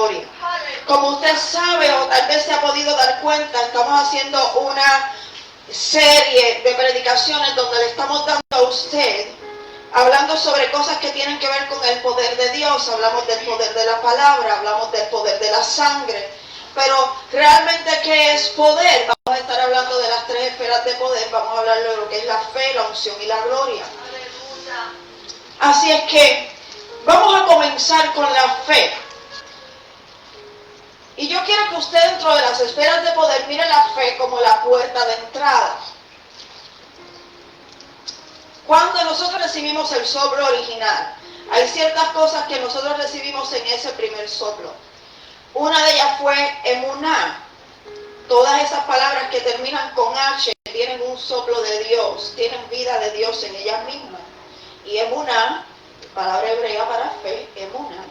gloria. Como usted sabe o tal vez se ha podido dar cuenta, estamos haciendo una serie de predicaciones donde le estamos dando a usted, hablando sobre cosas que tienen que ver con el poder de Dios. Hablamos del poder de la palabra, hablamos del poder de la sangre, pero realmente ¿qué es poder? Vamos a estar hablando de las 3 esferas de poder. Vamos a hablar de lo que es la fe, la unción y la gloria. Así es que vamos a comenzar con la fe. Y yo quiero que usted, dentro de las esferas de poder, mire la fe como la puerta de entrada. Cuando nosotros recibimos el soplo original, hay ciertas cosas que nosotros recibimos en ese primer soplo. Una de ellas fue emuná. Todas esas palabras que terminan con H tienen un soplo de Dios, tienen vida de Dios en ellas mismas. Y emuná, palabra hebrea para fe, emuná,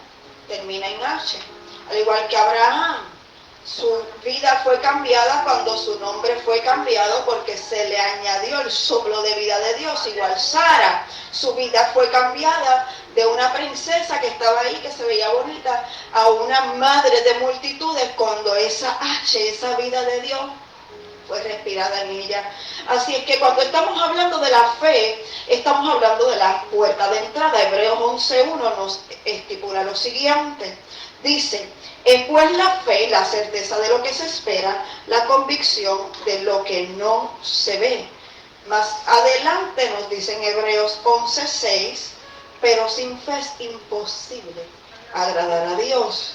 termina en H. Al igual que Abraham, su vida fue cambiada cuando su nombre fue cambiado porque se le añadió el soplo de vida de Dios. Igual Sara, su vida fue cambiada de una princesa que estaba ahí, que se veía bonita, a una madre de multitudes cuando esa H, esa vida de Dios, fue respirada en ella. Así es que cuando estamos hablando de la fe, estamos hablando de la puerta de entrada. Hebreos 11:1 nos estipula lo siguiente. Dice, es pues la fe, la certeza de lo que se espera, la convicción de lo que no se ve. Más adelante nos dice en Hebreos 11:6, pero sin fe es imposible agradar a Dios.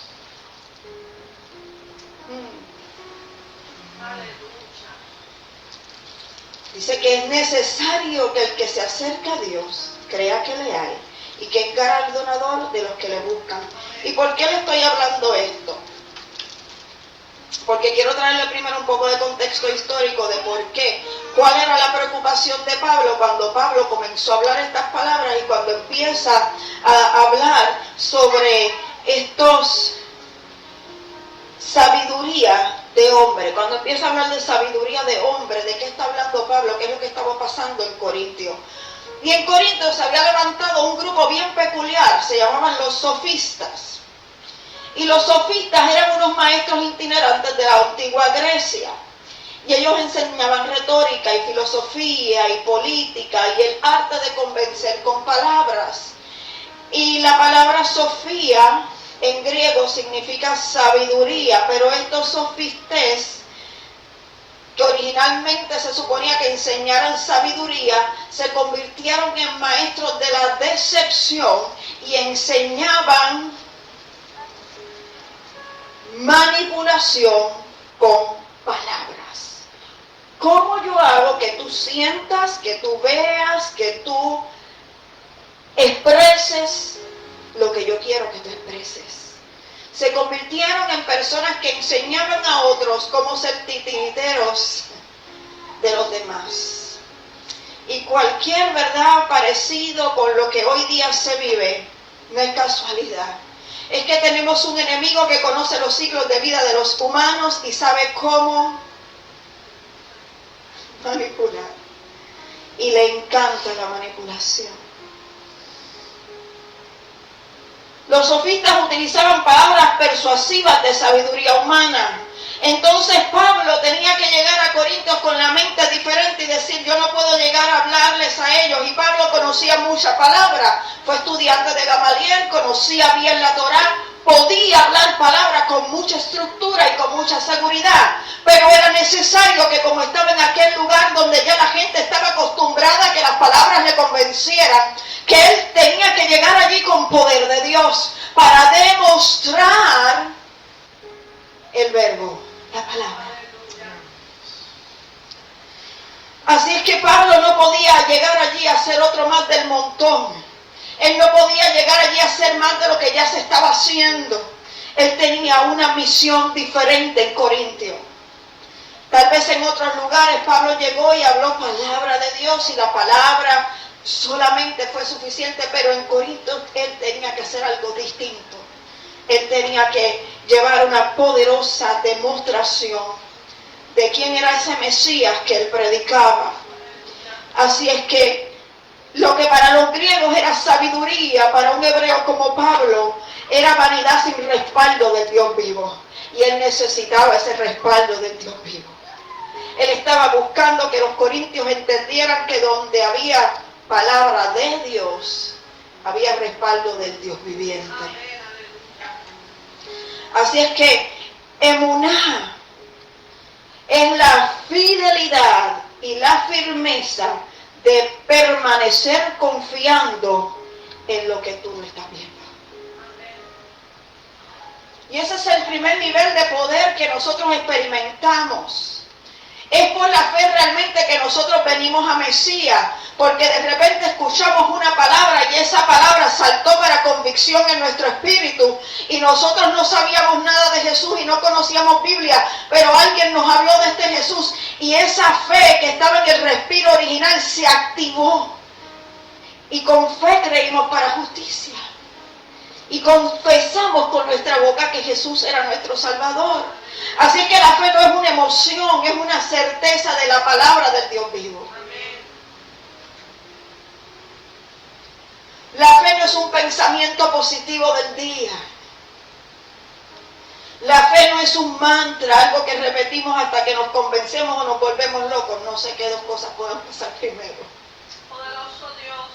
Dice que es necesario que el que se acerca a Dios crea que le hay y que es galardonador de los que le buscan. ¿Y por qué le estoy hablando esto? Porque quiero traerle primero un poco de contexto histórico de por qué. ¿Cuál era la preocupación de Pablo cuando Pablo comenzó a hablar estas palabras y cuando empieza a hablar sobre estos sabiduría de hombre? Cuando empieza a hablar de sabiduría de hombre, ¿de qué está hablando Pablo? ¿Qué es lo que estaba pasando en Corintio? Y en Corinto se había levantado un grupo bien peculiar, se llamaban los sofistas. Y los sofistas eran unos maestros itinerantes de la antigua Grecia. Y ellos enseñaban retórica y filosofía y política y el arte de convencer con palabras. Y la palabra sofía en griego significa sabiduría, pero estos sofistas, que originalmente se suponía que enseñaran sabiduría, se convirtieron en maestros de la decepción y enseñaban manipulación con palabras. ¿Cómo yo hago que tú sientas, que tú veas, que tú expreses lo que yo quiero que tú expreses? Se convirtieron en personas que enseñaban a otros cómo ser titiriteros de los demás. Y cualquier verdad parecido con lo que hoy día se vive no es casualidad. Es que tenemos un enemigo que conoce los ciclos de vida de los humanos y sabe cómo manipular. Y le encanta la manipulación. Los sofistas utilizaban palabras persuasivas de sabiduría humana. Entonces Pablo tenía que llegar a Corintios con la mente diferente y decir, yo no puedo llegar a hablarles a ellos. Y Pablo conocía mucha palabra, fue estudiante de Gamaliel, conocía bien la Torá, podía hablar palabras con mucha estructura y con mucha seguridad. Pero era necesario que, como estaba en aquel lugar donde ya la gente estaba acostumbrada a que las palabras le convencieran, que él tenía que llegar allí con poder de Dios para demostrar el verbo, la palabra. Así es que Pablo no podía llegar allí a ser otro más del montón. Él no podía llegar allí a hacer más de lo que ya se estaba haciendo. Él tenía una misión diferente en Corintio. Tal vez en otros lugares Pablo llegó y habló palabra de Dios y la palabra solamente fue suficiente, pero en Corinto él tenía que hacer algo distinto. Él tenía que llevar una poderosa demostración de quién era ese Mesías que él predicaba. Así es que Lo que para los griegos era sabiduría, para un hebreo como Pablo, era vanidad sin respaldo del Dios vivo. Y él necesitaba ese respaldo del Dios vivo. Él estaba buscando que los corintios entendieran que donde había palabra de Dios, había respaldo del Dios viviente. Así es que emuná es la fidelidad y la firmeza de permanecer confiando en lo que tú no estás viendo. Y ese es el primer nivel de poder que nosotros experimentamos. Es por la fe realmente que nosotros venimos a Mesías, porque de repente escuchamos una palabra y esa palabra saltó para convicción en nuestro espíritu y nosotros no sabíamos nada de Jesús y no conocíamos Biblia, pero alguien nos habló de este Jesús y esa fe que estaba en el respiro original se activó y con fe creímos para justicia y confesamos con nuestra boca que Jesús era nuestro Salvador. Así que la fe no es una emoción, es una certeza de la palabra del Dios vivo. La fe no es un pensamiento positivo del día. La fe no es un mantra, algo que repetimos hasta que nos convencemos o nos volvemos locos. No sé qué dos cosas puedan pasar primero. Poderoso Dios.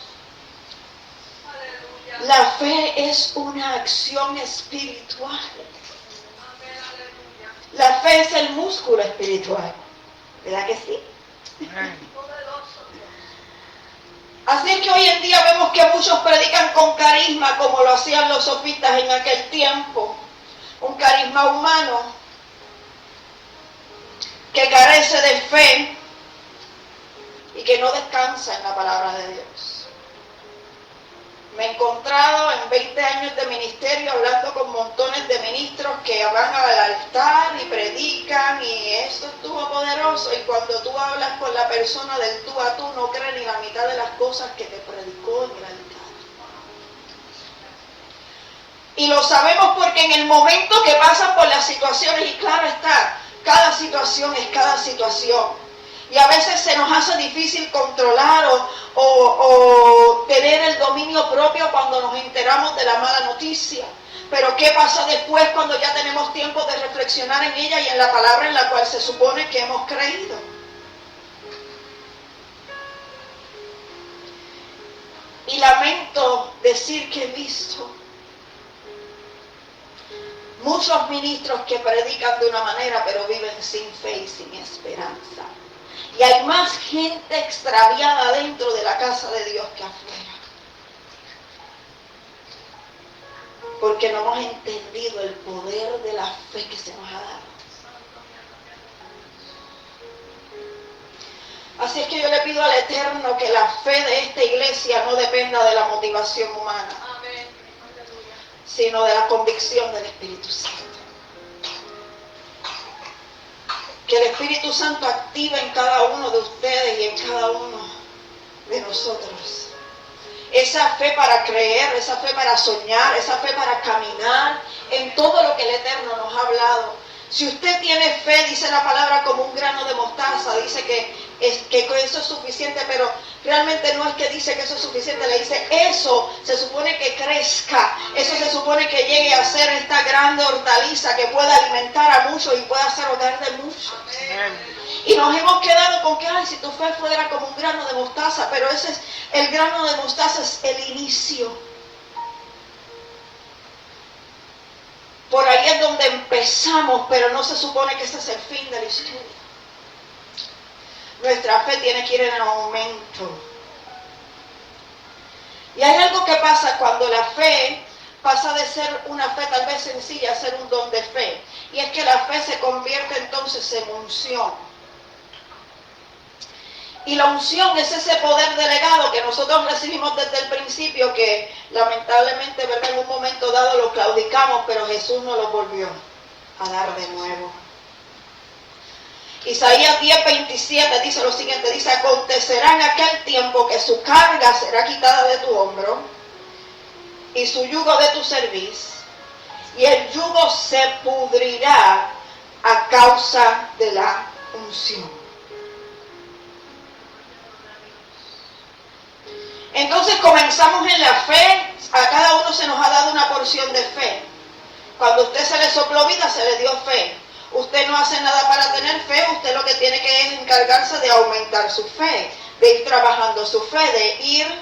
Aleluya. La fe es una acción espiritual. La fe es el músculo espiritual. ¿Verdad que sí? Así es que hoy en día vemos que muchos predican con carisma como lo hacían los sofistas en aquel tiempo. Un carisma humano que carece de fe y que no descansa en la palabra de Dios. Me he encontrado en 20 años de ministerio hablando con montones de ministros que van al altar y predican y esto estuvo poderoso y cuando tú hablas con la persona del tú a tú no crees ni la mitad de las cosas que te predicó en el altar. Y lo sabemos porque en el momento que pasan por las situaciones, y claro está, cada situación es cada situación. Y a veces se nos hace difícil controlar o tener el dominio propio cuando nos enteramos de la mala noticia. Pero ¿qué pasa después cuando ya tenemos tiempo de reflexionar en ella y en la palabra en la cual se supone que hemos creído? Y lamento decir que he visto muchos ministros que predican de una manera pero viven sin fe y sin esperanza. Y hay más gente extraviada dentro de la casa de Dios que afuera. Porque no hemos entendido el poder de la fe que se nos ha dado. Así es que yo le pido al Eterno que la fe de esta iglesia no dependa de la motivación humana, sino de la convicción del Espíritu Santo. Que el Espíritu Santo active en cada uno de ustedes y en cada uno de nosotros esa fe para creer, esa fe para soñar, esa fe para caminar en todo lo que el Eterno nos ha hablado. Si usted tiene fe, dice la palabra, como un grano de mostaza, dice que eso es suficiente, pero realmente no es que dice que eso es suficiente, le dice eso se supone que crezca, eso se supone que llegue a ser esta grande hortaliza que pueda alimentar a muchos y pueda ser hogar de muchos. Amén. Y nos hemos quedado con que, ay, si tu fe fuera como un grano de mostaza, pero ese es, el grano de mostaza es el inicio. Por ahí es donde empezamos, pero no se supone que ese es el fin de la historia. Nuestra fe tiene que ir en aumento. Y hay algo que pasa cuando la fe pasa de ser una fe tal vez sencilla a ser un don de fe. Y es que la fe se convierte entonces en unción. Y la unción es ese poder delegado que nosotros recibimos desde el principio, que lamentablemente, ¿verdad?, en un momento dado lo claudicamos, pero Jesús nos lo volvió a dar de nuevo. Isaías 10:27 dice lo siguiente, dice: acontecerá en aquel tiempo que su carga será quitada de tu hombro y su yugo de tu cerviz, y el yugo se pudrirá a causa de la unción. Entonces comenzamos en la fe. A cada uno se nos ha dado una porción de fe. Cuando a usted se le sopló vida, se le dio fe. Usted no hace nada para tener fe, usted lo que tiene que es encargarse de aumentar su fe, de ir trabajando su fe, de ir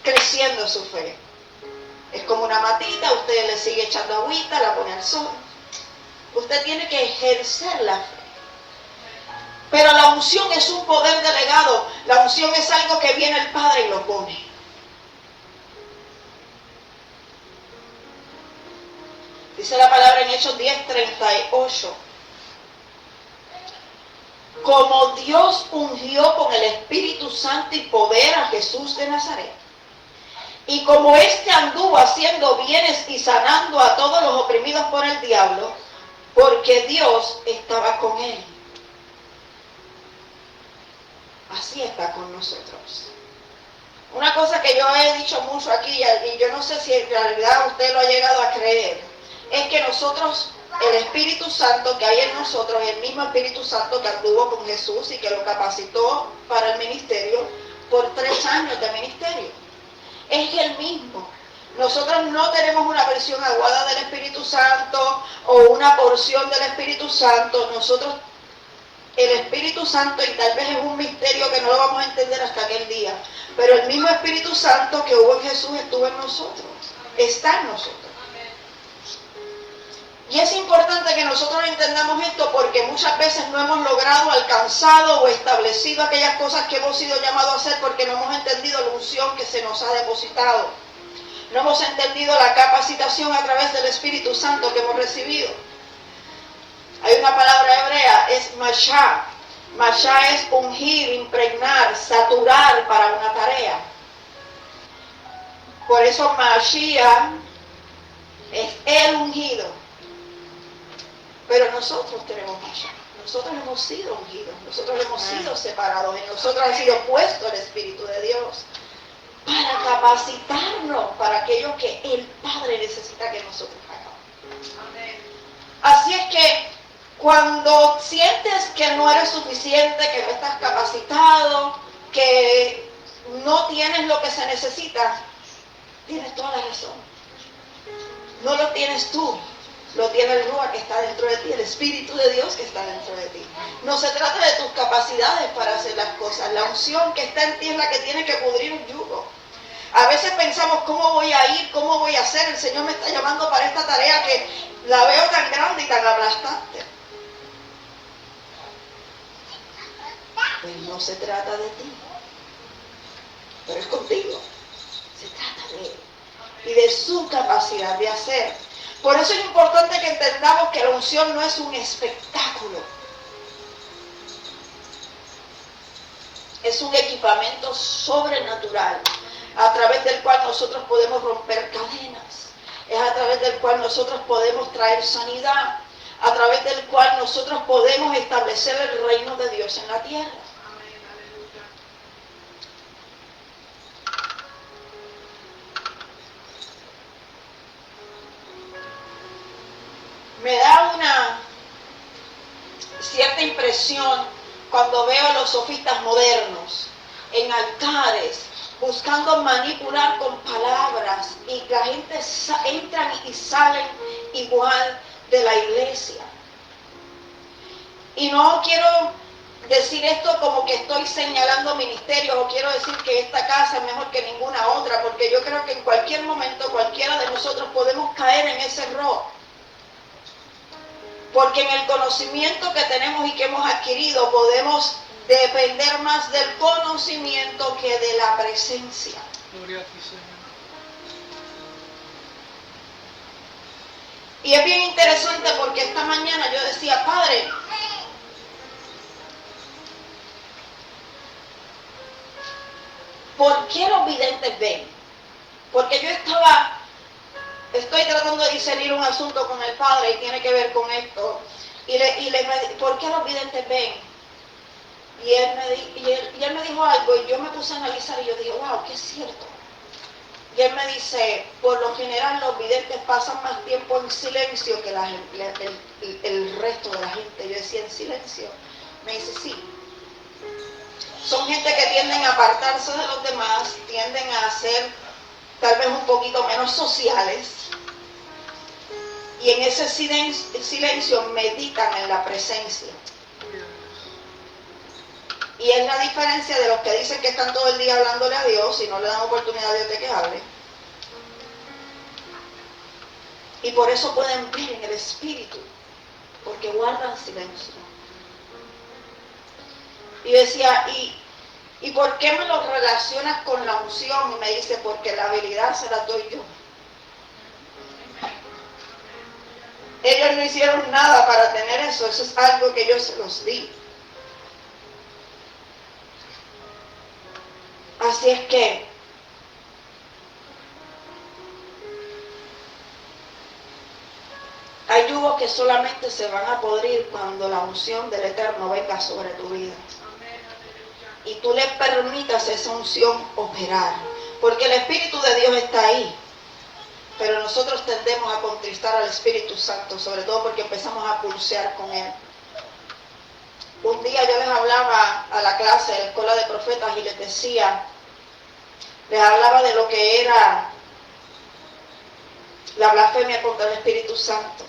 creciendo su fe. Es como una matita, usted le sigue echando agüita, la pone al sol. Usted tiene que ejercer la fe. Pero la unción es un poder delegado. La unción es algo que viene el Padre y lo pone. Dice la palabra en Hechos 10:38. Como Dios ungió con el Espíritu Santo y poder a Jesús de Nazaret, y como éste anduvo haciendo bienes y sanando a todos los oprimidos por el diablo, porque Dios estaba con él. Así está con nosotros. Una cosa que yo he dicho mucho aquí, y yo no sé si en realidad usted lo ha llegado a creer, es que nosotros, el Espíritu Santo que hay en nosotros, el mismo Espíritu Santo que anduvo con Jesús y que lo capacitó para el ministerio por 3 años de ministerio, es el mismo. Nosotros no tenemos una versión aguada del Espíritu Santo o una porción del Espíritu Santo. Nosotros, el Espíritu Santo, y tal vez es un misterio que no lo vamos a entender hasta aquel día, pero el mismo Espíritu Santo que hubo en Jesús estuvo en nosotros, está en nosotros. Y es importante que nosotros entendamos esto porque muchas veces no hemos logrado, alcanzado o establecido aquellas cosas que hemos sido llamados a hacer porque no hemos entendido la unción que se nos ha depositado. No hemos entendido la capacitación a través del Espíritu Santo que hemos recibido. Hay una palabra hebrea, es mashá. Mashá es ungir, impregnar, saturar para una tarea. Por eso Mashiach es el ungido. Pero nosotros tenemos Mashiach. Nosotros hemos sido ungidos. Nosotros hemos sido separados. En nosotros ha sido puesto el Espíritu de Dios para capacitarnos para aquello que el Padre necesita que nosotros hagamos. Así es que cuando sientes que no eres suficiente, que no estás capacitado, que no tienes lo que se necesita, tienes toda la razón. No lo tienes tú, lo tiene el Ruach que está dentro de ti, el Espíritu de Dios que está dentro de ti. No se trata de tus capacidades para hacer las cosas. La unción que está en ti es la que tiene que pudrir un yugo. A veces pensamos, ¿cómo voy a ir? ¿Cómo voy a hacer? El Señor me está llamando para esta tarea que la veo tan grande y tan aplastante. Pues no se trata de ti, pero es contigo. Se trata de Él y de su capacidad de hacer. Por eso es importante que entendamos que la unción no es un espectáculo. Es un equipamiento sobrenatural a través del cual nosotros podemos romper cadenas. Es a través del cual nosotros podemos traer sanidad. A través del cual nosotros podemos establecer el reino de Dios en la tierra. Me da una cierta impresión cuando veo a los sofistas modernos en altares buscando manipular con palabras y la gente entran y salen igual de la iglesia. Y no quiero decir esto como que estoy señalando ministerios o quiero decir que esta casa es mejor que ninguna otra, porque yo creo que en cualquier momento cualquiera de nosotros podemos caer en ese error. Porque en el conocimiento que tenemos y que hemos adquirido podemos depender más del conocimiento que de la presencia. Gloria a ti, Señor. Y es bien interesante porque esta mañana yo decía, Padre, ¿por qué los videntes ven? Porque yo estoy tratando de discernir un asunto con el Padre y tiene que ver con esto. ¿Por qué los videntes ven? Y él me dijo algo y yo me puse a analizar y yo dije, wow, que es cierto. Y él me dice, por lo general los videntes pasan más tiempo en silencio que el resto de la gente. Yo decía, ¿en silencio? Me dice, sí. Son gente que tienden a apartarse de los demás, tienden a ser tal vez un poquito menos sociales. Y en ese silencio meditan en la presencia. Y es la diferencia de los que dicen que están todo el día hablándole a Dios y no le dan oportunidad a Dios de que hable. Y por eso pueden ver en el Espíritu, porque guardan silencio. Y decía, ¿y por qué me lo relacionas con la unción? Y me dice, porque la habilidad se la doy yo. Ellos no hicieron nada para tener eso es algo que yo se los di. Así es que hay yugos que solamente se van a podrir cuando la unción del Eterno venga sobre tu vida. Y tú le permitas esa unción operar. Porque el Espíritu de Dios está ahí. Pero nosotros tendemos a contristar al Espíritu Santo, sobre todo porque empezamos a pulsear con Él. Un día yo les hablaba a la clase de la Escuela de Profetas y les decía, les hablaba de lo que era la blasfemia contra el Espíritu Santo.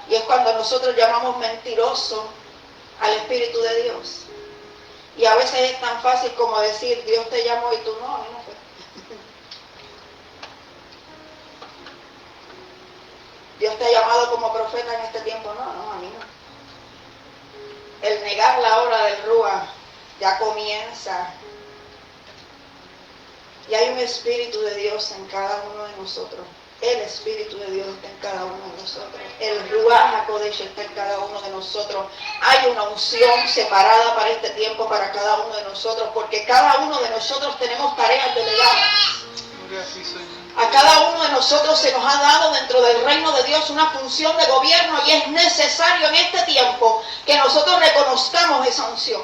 Y es cuando nosotros llamamos mentiroso al Espíritu de Dios. Y a veces es tan fácil como decir, Dios te llamó y tú no, a mí no fue. Dios te ha llamado como profeta en este tiempo, no, a mí no. El negar la obra del Rúa ya comienza. Y hay un Espíritu de Dios en cada uno de nosotros. El Espíritu de Dios está en cada uno de nosotros. El Ruach HaKodesh está en cada uno de nosotros. Hay una unción separada para este tiempo para cada uno de nosotros, porque cada uno de nosotros tenemos tareas delegadas. A cada uno de nosotros se nos ha dado dentro del reino de Dios una función de gobierno y es necesario en este tiempo que nosotros reconozcamos esa unción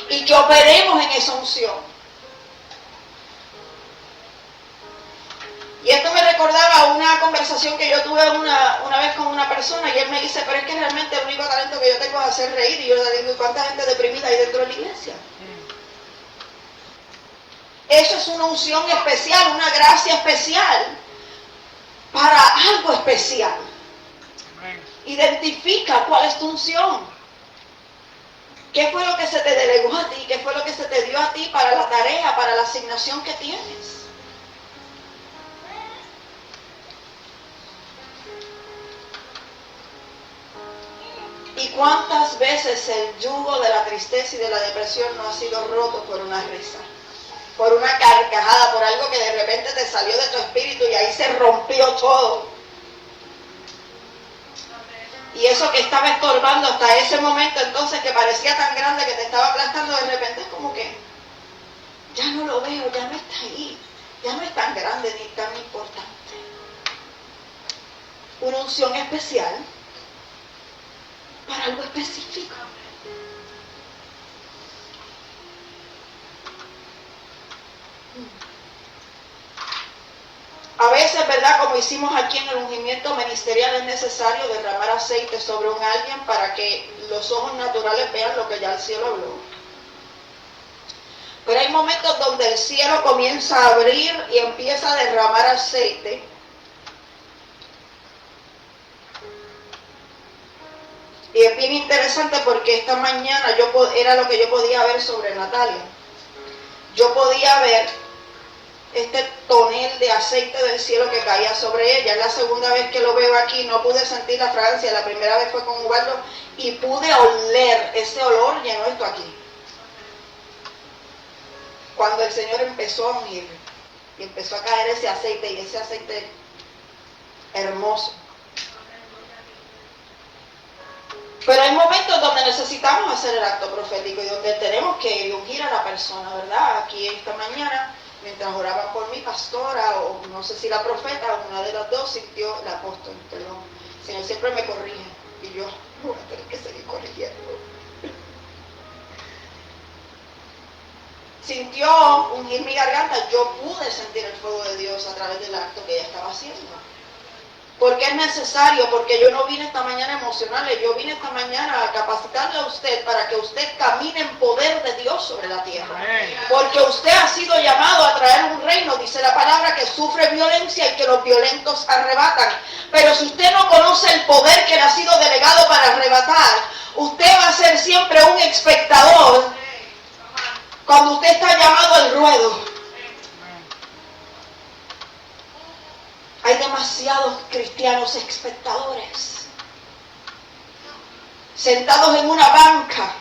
y que operemos en esa unción. Y esto me recordaba una conversación que yo tuve una vez con una persona y él me dice, pero es que realmente el único talento que yo tengo es hacer reír. Y yo le digo, ¿y cuánta gente deprimida hay dentro de la iglesia? Eso es una unción especial, una gracia especial para algo especial. Identifica cuál es tu unción. ¿Qué fue lo que se te delegó a ti? ¿Qué fue lo que se te dio a ti para la tarea, para la asignación que tienes? ¿Y cuántas veces el yugo de la tristeza y de la depresión no ha sido roto por una risa? Por una carcajada, por algo que de repente te salió de tu espíritu y ahí se rompió todo. Y eso que estaba estorbando hasta ese momento entonces que parecía tan grande que te estaba aplastando, de repente es como que ya no lo veo, ya no está ahí, ya no es tan grande ni tan importante. Una unción especial para algo específico. A veces, ¿verdad? Como hicimos aquí en el ungimiento ministerial, es necesario derramar aceite sobre un alguien para que los ojos naturales vean lo que ya el cielo habló. Pero hay momentos donde el cielo comienza a abrir y empieza a derramar aceite. Y es bien interesante porque esta mañana era lo que yo podía ver sobre Natalia. Yo podía ver este tonel de aceite del cielo que caía sobre ella. Es la segunda vez que lo veo aquí, no pude sentir la fragancia, la primera vez fue con Ubaldo y pude oler, ese olor llenó esto aquí. Cuando el Señor empezó a ungir y empezó a caer ese aceite, y ese aceite hermoso. Pero hay momentos donde necesitamos hacer el acto profético y donde tenemos que ungir a la persona, ¿verdad? Aquí esta mañana, mientras oraban por mi pastora, o no sé si la profeta, o una de las dos, sintió, la apóstol, perdón. El Señor siempre me corrige y yo voy a tener que seguir corrigiendo. Sintió ungir mi garganta, yo pude sentir el fuego de Dios a través del acto que ella estaba haciendo. Porque es necesario, porque yo no vine esta mañana a emocionarle, yo vine esta mañana a capacitarle a usted para que usted camine en poder de Dios sobre la tierra. Porque usted ha sido llamado a traer un reino, dice la palabra, que sufre violencia y que los violentos arrebatan. Pero si usted no conoce el poder que le ha sido delegado para arrebatar, usted va a ser siempre un espectador cuando usted está llamado al ruedo. Hay demasiados cristianos espectadores, sentados en una banca,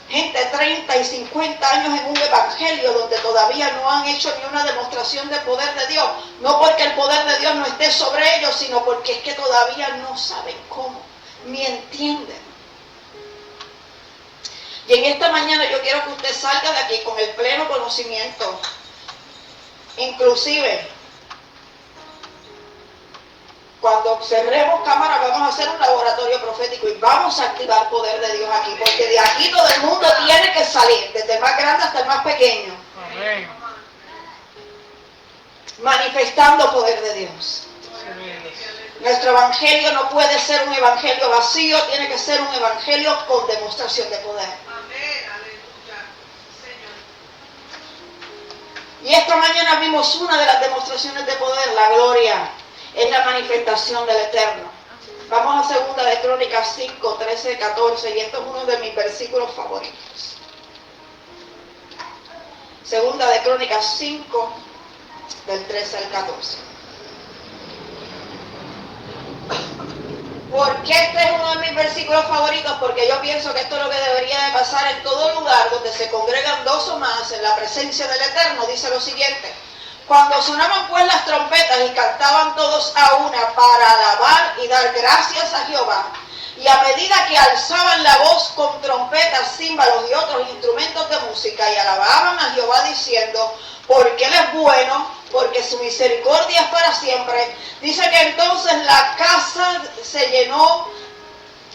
gente de 30 y 50 años en un evangelio donde todavía no han hecho ni una demostración de poder de Dios, no porque el poder de Dios no esté sobre ellos, sino porque es que todavía no saben cómo, ni entienden. Y en esta mañana yo quiero que usted salga de aquí con el pleno conocimiento, inclusive cuando cerremos cámara vamos a hacer un laboratorio profético y vamos a activar poder de Dios aquí, porque de aquí todo el mundo tiene que salir, desde el más grande hasta el más pequeño. Amén. Manifestando poder de Dios. Amén. Nuestro evangelio no puede ser un evangelio vacío, tiene que ser un evangelio con demostración de poder. Amén. Aleluya. Señor. Y esta mañana vimos una de las demostraciones de poder, la gloria. Es la manifestación del Eterno. Vamos a 2 de Crónicas 5, 13, 14, y esto es uno de mis versículos favoritos. 2 de Crónicas 5, del 13 al 14. ¿Por qué este es uno de mis versículos favoritos? Porque yo pienso que esto es lo que debería de pasar en todo lugar donde se congregan dos o más en la presencia del Eterno. Dice lo siguiente: cuando sonaban pues las trompetas y cantaban todos a una para alabar y dar gracias a Jehová, y a medida que alzaban la voz con trompetas, címbalos y otros instrumentos de música y alababan a Jehová diciendo, porque Él es bueno, porque su misericordia es para siempre, dice que entonces la casa se llenó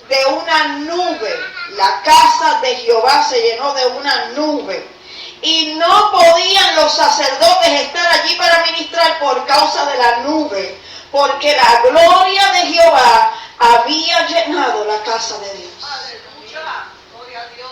de una nube, la casa de Jehová se llenó de una nube. Y no podían los sacerdotes estar allí para ministrar por causa de la nube, porque la gloria de Jehová había llenado la casa de Dios. Aleluya, gloria a Dios.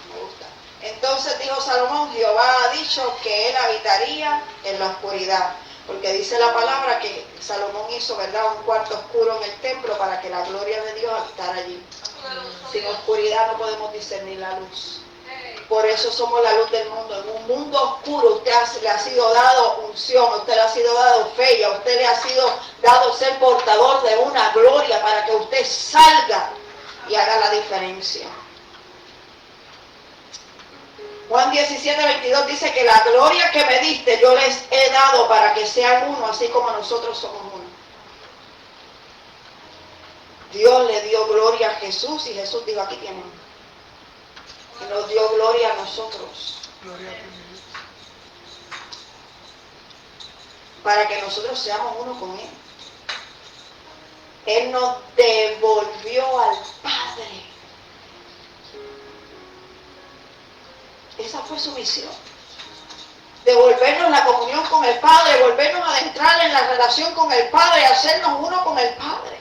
Me gusta. Entonces dijo Salomón, Jehová ha dicho que él habitaría en la oscuridad. Porque dice la palabra que Salomón hizo, ¿verdad?, un cuarto oscuro en el templo para que la gloria de Dios habitara allí. Sin oscuridad no podemos discernir la luz. Por eso somos la luz del mundo. En un mundo oscuro usted le ha sido dado unción, a usted le ha sido dado fe y a usted le ha sido dado ser portador de una gloria para que usted salga y haga la diferencia. Juan 17, 22 dice que la gloria que me diste yo les he dado para que sean uno, así como nosotros somos uno. Dios le dio gloria a Jesús y Jesús dijo, aquí tienen. Y nos dio gloria a nosotros. Para que nosotros seamos uno con Él. Él nos devolvió al Padre. Esa fue su misión. Devolvernos la comunión con el Padre, volvernos a adentrar en la relación con el Padre, hacernos uno con el Padre.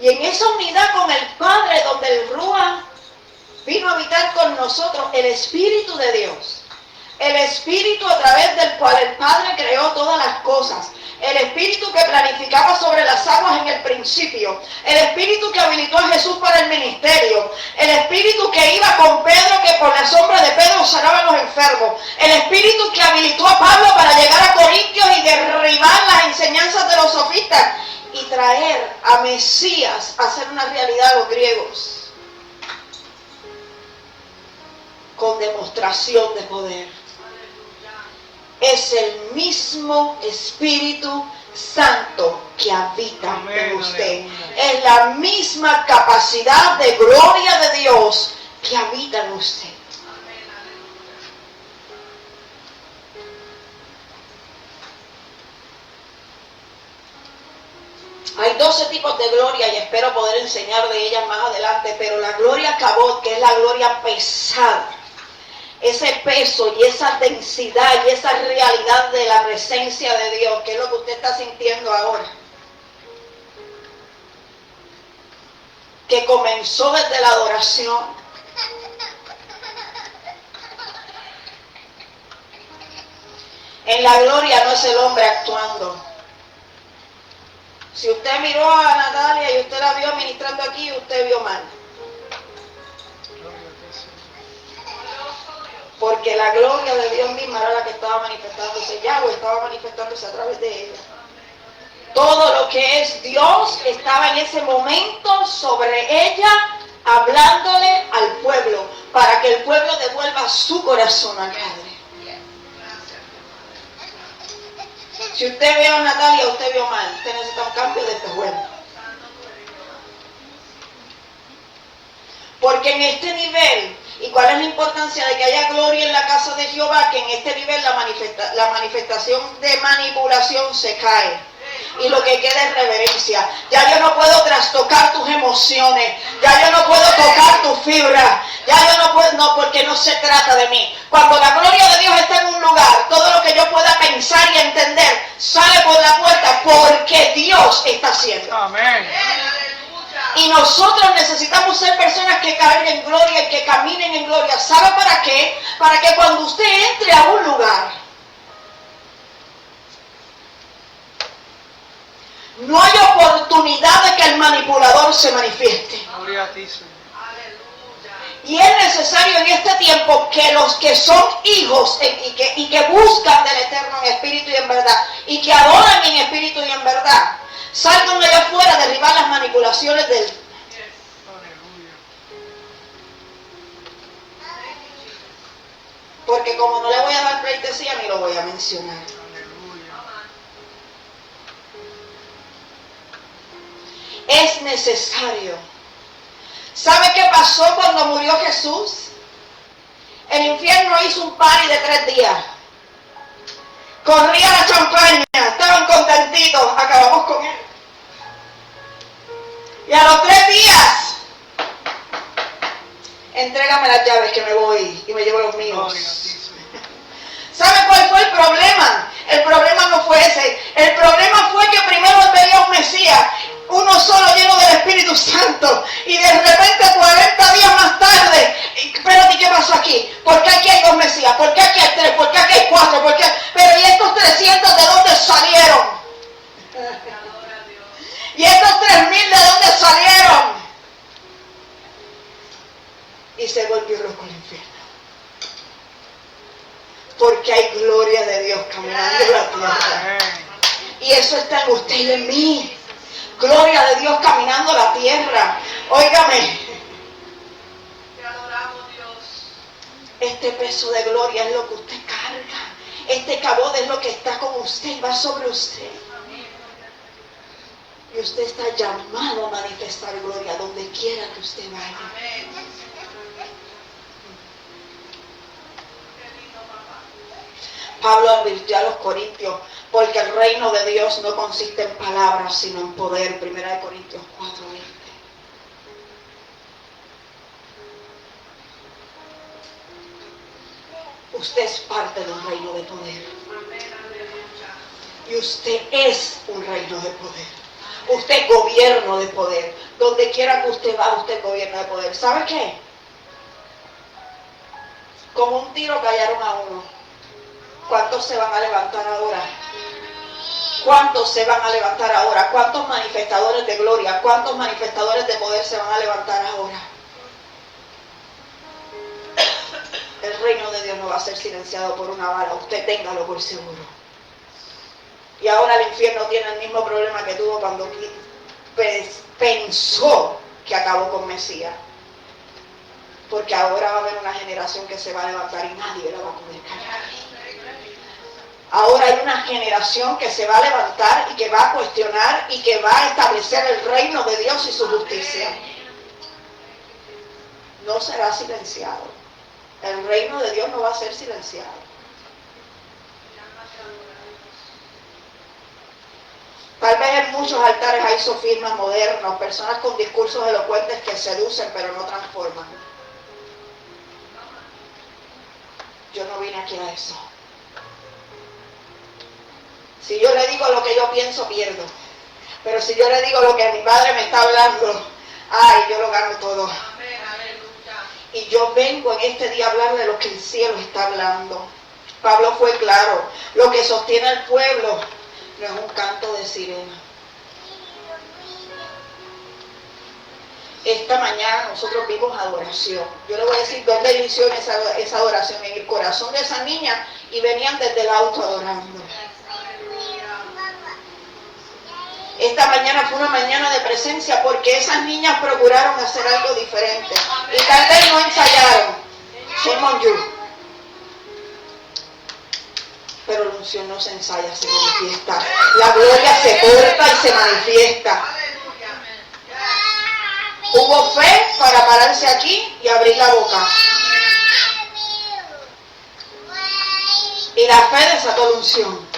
Y en esa unidad con el Padre, donde el Ruach vino a habitar con nosotros, el Espíritu de Dios. El Espíritu a través del cual el Padre creó todas las cosas. El Espíritu que planificaba sobre las aguas en el principio. El Espíritu que habilitó a Jesús para el ministerio. El Espíritu que iba con Pedro, que por la sombra de Pedro sanaban los enfermos. El Espíritu que habilitó a Pablo para llegar a Corintios y derribar las enseñanzas de los sofistas y traer a Mesías a hacer una realidad a los griegos. Con demostración de poder. Es el mismo Espíritu Santo que habita en usted. Es la misma capacidad de gloria de Dios que habita en usted. Hay 12 tipos de gloria y espero poder enseñar de ellas más adelante, pero la gloria cabot, que es la gloria pesada, ese peso y esa densidad y esa realidad de la presencia de Dios, que es lo que usted está sintiendo ahora. Que comenzó desde la adoración. En la gloria no es el hombre actuando. Si usted miró a Natalia y usted la vio ministrando aquí, usted vio mal. Porque la gloria de Dios misma era la que estaba manifestándose. Yahweh estaba manifestándose a través de ella. Todo lo que es Dios estaba en ese momento sobre ella, hablándole al pueblo, para que el pueblo devuelva su corazón al Padre. Si usted vio a Natalia, usted vio mal. Usted necesita un cambio de espejuelo. Porque en este nivel, ¿y cuál es la importancia de que haya gloria en la casa de Jehová? Que en este nivel la manifestación de manipulación se cae. Y lo que queda es reverencia. Ya yo no puedo trastocar tus emociones. Ya yo no puedo tocar tu fibra. Ya yo no puedo, no, porque no se trata de mí. Cuando la gloria de Dios está en un lugar, todo lo que yo pueda pensar y entender sale por la puerta porque Dios está haciendo. Amén. Y nosotros necesitamos ser personas que carguen en gloria y que caminen en gloria. ¿Sabe para qué? Para que cuando usted entre a un lugar, no hay oportunidad de que el manipulador se manifieste. Gloria a ti, Señor. Y es necesario en este tiempo que los que son hijos y que buscan del Eterno en espíritu y en verdad, y que adoran en espíritu y en verdad, salgan allá afuera a derribar las manipulaciones del... Aleluya. Porque como no le voy a dar pleitesía, ni lo voy a mencionar. Aleluya. Es necesario. ¿Sabe qué pasó cuando murió Jesús? El infierno hizo un party de 3 días. Corría la champaña, estaban contentitos, acabamos con él. Y a los 3 días, entrégame las llaves que me voy y me llevo los míos. Gloria a ti, Señor. ¿Sabe cuál fue el problema? El problema no fue ese. El problema fue que primero él veía un Mesías, uno solo lleno del Espíritu Santo, y de repente 40 días más tarde, espérate, ¿qué pasó aquí? ¿Por qué aquí hay 2 Mesías? ¿Por qué aquí hay 3? ¿Por qué aquí hay 4? ¿Por qué? Pero ¿y estos 300 de dónde salieron? ¿Y estos 3,000 de dónde salieron? Y se volvió loco el infierno. Porque hay gloria de Dios caminando en la tierra. Amén. Y eso está en usted y en mí. Gloria de Dios caminando la tierra. Óigame, Te adoramos, Dios. este peso de gloria es lo que usted carga. Este cabod es lo que está con usted y va sobre usted. Y usted está llamado a manifestar gloria donde quiera que usted vaya. Amén. Qué lindo, papá. Pablo advirtió a los corintios, porque el reino de Dios no consiste en palabras, sino en poder. 1 Corintios 4:20. Usted es parte de un reino de poder. Amén, aleluya. Y usted es un reino de poder. Usted es gobierno de poder. Donde quiera que usted va, usted es gobierno de poder. ¿Sabe qué? Como un tiro callaron a uno. ¿Cuántos se van a levantar ahora? ¿Cuántos se van a levantar ahora? ¿Cuántos manifestadores de gloria? ¿Cuántos manifestadores de poder se van a levantar ahora? El reino de Dios no va a ser silenciado por una bala. Usted téngalo por seguro. Y ahora el infierno tiene el mismo problema que tuvo cuando pensó que acabó con Mesías. Porque ahora va a haber una generación que se va a levantar y nadie la va a poder callar. Ahora hay una generación que se va a levantar y que va a cuestionar y que va a establecer el reino de Dios y su justicia. No será silenciado. El reino de Dios no va a ser silenciado. Tal vez en muchos altares hay sofismas modernos, personas con discursos elocuentes que seducen pero no transforman. Yo no vine aquí a eso. Si yo le digo lo que yo pienso, pierdo. Pero si yo le digo lo que mi Padre me está hablando, ay, yo lo gano todo. Amén, aleluya. Y yo vengo en este día a hablar de lo que el cielo está hablando. Pablo fue claro, lo que sostiene al pueblo no es un canto de sirena. Esta mañana nosotros vimos adoración. Yo le voy a decir dónde inició esa adoración, en el corazón de esa niña, y venían desde el auto adorando. Esta mañana fue una mañana de presencia porque esas niñas procuraron hacer algo diferente. Y tal vez no ensayaron. Shame on you. Pero la unción no se ensaya, se manifiesta. La gloria se corta y se manifiesta. Hubo fe para pararse aquí y abrir la boca. Y la fe desató la unción.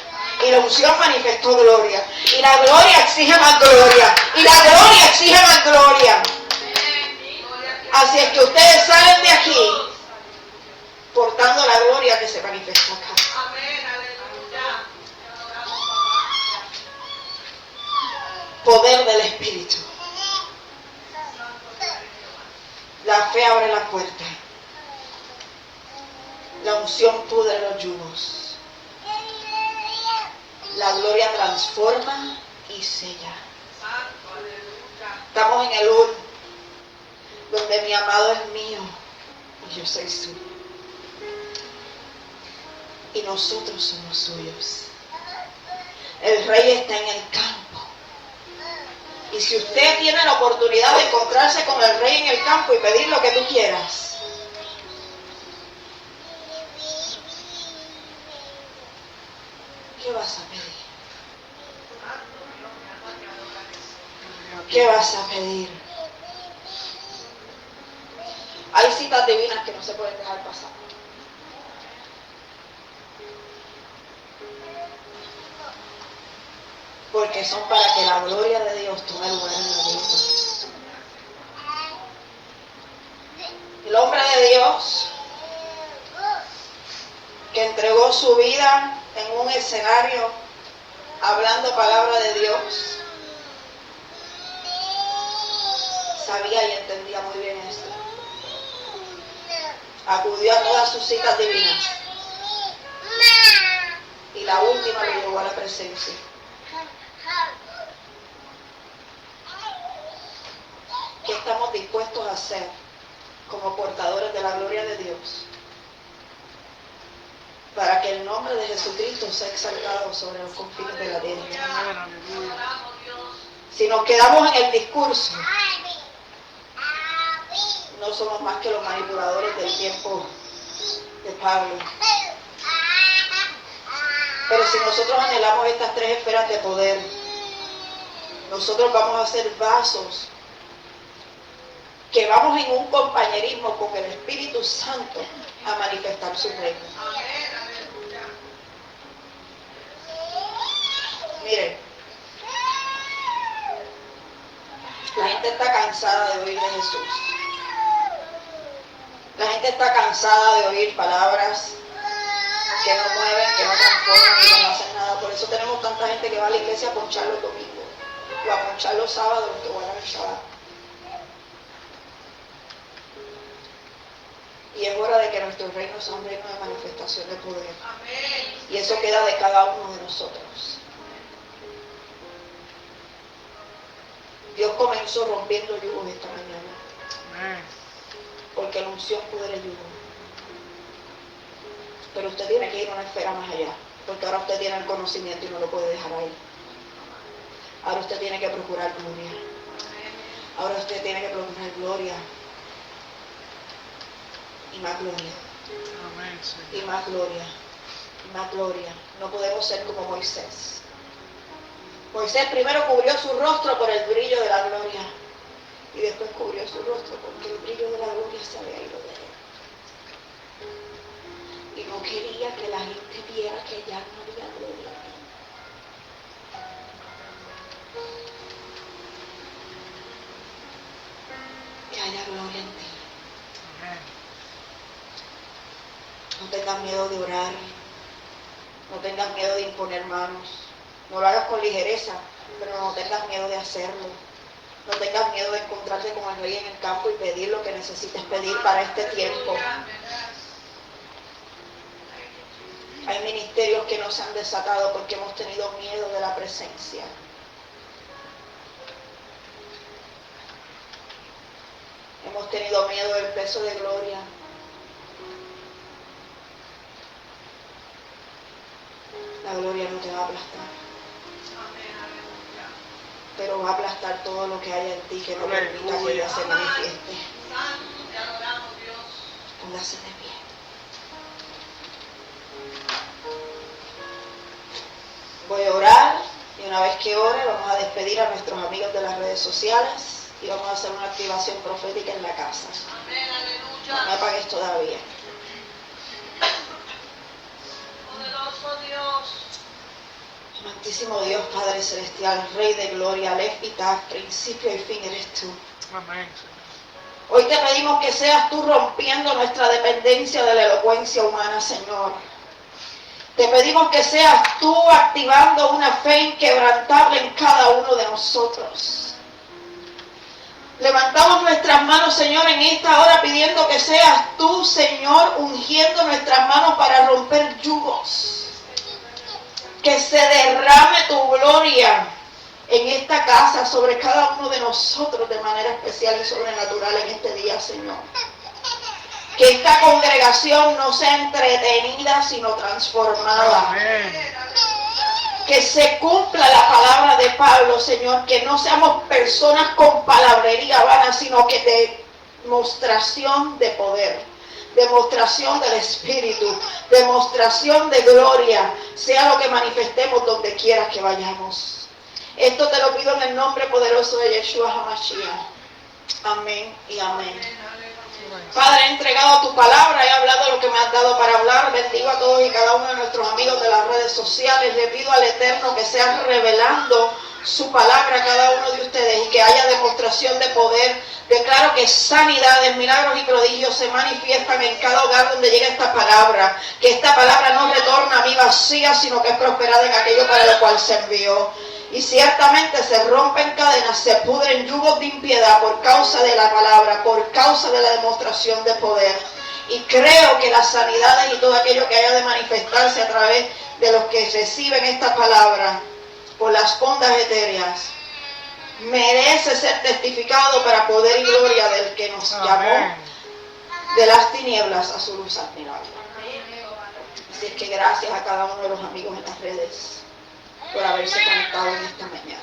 Y la unción manifestó gloria. Y la gloria exige más gloria. Y la gloria exige más gloria. Así es que ustedes salen de aquí portando la gloria que se manifestó acá. Poder del Espíritu. La fe abre la puerta. La unción pudre los yugos. La gloria transforma y sella. Estamos en el Ur, donde mi amado es mío y yo soy suyo. Y nosotros somos suyos. El rey está en el campo. Y si usted tiene la oportunidad de encontrarse con el rey en el campo y pedir lo que tú quieras, ¿qué vas a pedir? ¿Qué vas a pedir? Hay citas divinas que no se pueden dejar pasar. Porque son para que la gloria de Dios tome lugar en la vida. El hombre de Dios que entregó su vida en un escenario hablando palabra de Dios, sabía y entendía muy bien esto. Acudió a todas sus citas divinas y la última lo llevó a la presencia. ¿Qué estamos dispuestos a hacer como portadores de la gloria de Dios para que el nombre de Jesucristo sea exaltado sobre los confines de la tierra? Si nos quedamos en el discurso, no somos más que los manipuladores del tiempo de Pablo. Pero si nosotros anhelamos estas tres esferas de poder, nosotros vamos a ser vasos que vamos en un compañerismo con el Espíritu Santo a manifestar su reino. Miren, la gente está cansada de oír de Jesús. La gente está cansada de oír palabras que no mueven, que no transforman y que no hacen nada. Por eso tenemos tanta gente que va a la iglesia a ponchar los domingos o a ponchar los sábados, que van al sábado. Y es hora de que nuestro reino sea un reino de manifestación de poder. Y eso queda de cada uno de nosotros. Dios comenzó rompiendo yugos esta mañana. Porque la unción pudre el yugo. Pero usted tiene que ir a una esfera más allá. Porque ahora usted tiene el conocimiento y no lo puede dejar ahí. Ahora usted tiene que procurar gloria. Ahora usted tiene que procurar gloria. Y más gloria. Y más gloria. Y más gloria. No podemos ser como Moisés. Moisés primero cubrió su rostro por el brillo de la gloria. Y después cubrió su rostro porque el brillo de la gloria se había ido de él. Y no quería que la gente viera que ya no había gloria. Que haya gloria en ti. No tengas miedo de orar. No tengas miedo de imponer manos. No lo hagas con ligereza, pero no tengas miedo de hacerlo. No tengas miedo de encontrarte con el Rey en el campo y pedir lo que necesites pedir para este tiempo. Hay ministerios que no se han desatado porque hemos tenido miedo de la presencia. Hemos tenido miedo del peso de gloria. La gloria no te va a aplastar, pero va a aplastar todo lo que haya en ti que no permita que ella se manifieste. Póngase de pie. Voy a orar y una vez que ore vamos a despedir a nuestros amigos de las redes sociales y vamos a hacer una activación profética en la casa. No me apagues todavía. Poderoso Dios. Amantísimo Dios, Padre Celestial, Rey de Gloria, Aleph y Taf, principio y fin eres tú. Amén, Señor. Hoy te pedimos que seas tú rompiendo nuestra dependencia de la elocuencia humana, Señor. Te pedimos que seas tú activando una fe inquebrantable en cada uno de nosotros. Levantamos nuestras manos, Señor, en esta hora pidiendo que seas tú, Señor, ungiendo nuestras manos para romper yugos. Que se derrame tu gloria en esta casa sobre cada uno de nosotros de manera especial y sobrenatural en este día, Señor. Que esta congregación no sea entretenida, sino transformada. Amén. Que se cumpla la palabra de Pablo, Señor. Que no seamos personas con palabrería vana, sino que demostración de poder. Demostración del Espíritu, demostración de gloria, sea lo que manifestemos donde quiera que vayamos. Esto te lo pido en el nombre poderoso de Yeshua HaMashiach. Amén y amén. Padre, he entregado tu palabra, he hablado lo que me has dado para hablar. Bendigo a todos y cada uno de nuestros amigos de las redes sociales. Le pido al Eterno que sea revelando su palabra a cada uno de ustedes y que haya demostración de poder. Declaro que sanidades, milagros y prodigios se manifiestan en cada hogar donde llegue esta palabra. Que esta palabra no retorna a mí vacía, sino que es prosperada en aquello para lo cual se envió. Y ciertamente se rompen cadenas, se pudren yugos de impiedad por causa de la palabra, por causa de la demostración de poder. Y creo que las sanidades y todo aquello que haya de manifestarse a través de los que reciben esta palabra por las ondas etéreas, merece ser testificado para poder y gloria del que nos llamó de las tinieblas a su luz admirable. Así es que gracias a cada uno de los amigos en las redes por haberse conectado en esta mañana.